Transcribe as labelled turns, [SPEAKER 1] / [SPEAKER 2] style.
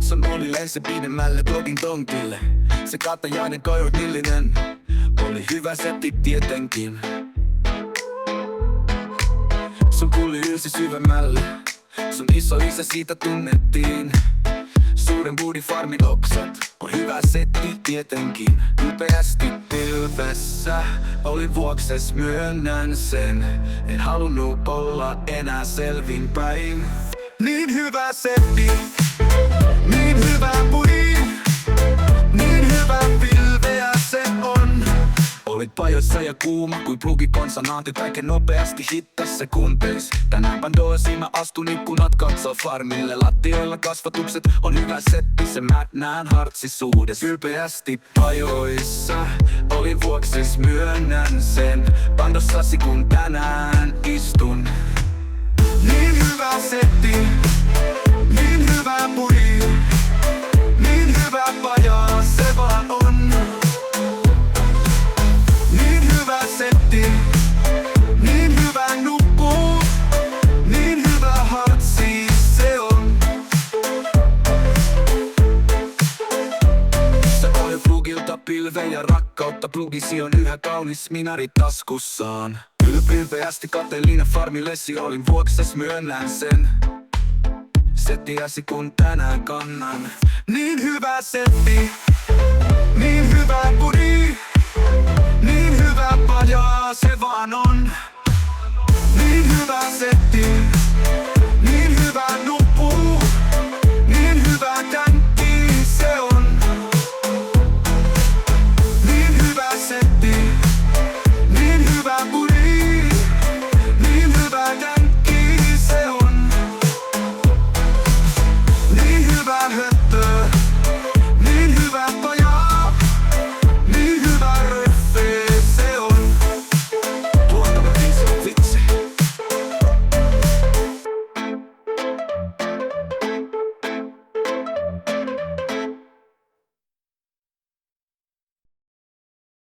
[SPEAKER 1] Sun oli lensi pidemmälle blogin tontille. Se katajainen koirudillinen oli hyvä setti tietenkin. Sun kulli ylsi syvemmälle. Sun iso isä siitä tunnettiin. Suuren farmin oksat on hyvä setti tietenkin. Ylpeästi pilvessä olin vuokses, myönnän sen. En halunnut olla enää selvinpäin. Niin hyvä setti, niin hyvä pudi, niin hyvä pilveä se on. Olit pajoissa ja kuuma kuin plugikonsonantit, kaiken nopeasti hittas sekunteis. Tänään Pandorasiin mä astun ikkunat katsoo farmille. Lattioilla kasvatukset on hyvä setti, se mä näen hartsisuudes. Ylpeästi pajoissa olin vuokses, myönnän sen. Pandossasi kun tänään istun. Niin hyvä setti, niin hyvä pudi, niin hyvä paja se vaan on. Niin hyvä setti, niin hyvä nuppu, niin hyvä hartsi se on. Se oli plugilta pilve ja rakkautta, plugisi on yhä kaunis minari taskussaan. Ylpeästi kateellinen farmillesi olin vuokses, myönnän sen. Settiäsi kun tänään kannan. Niin hyvä setti, niin hyvä pudi, niin hyvä paja se vaan on.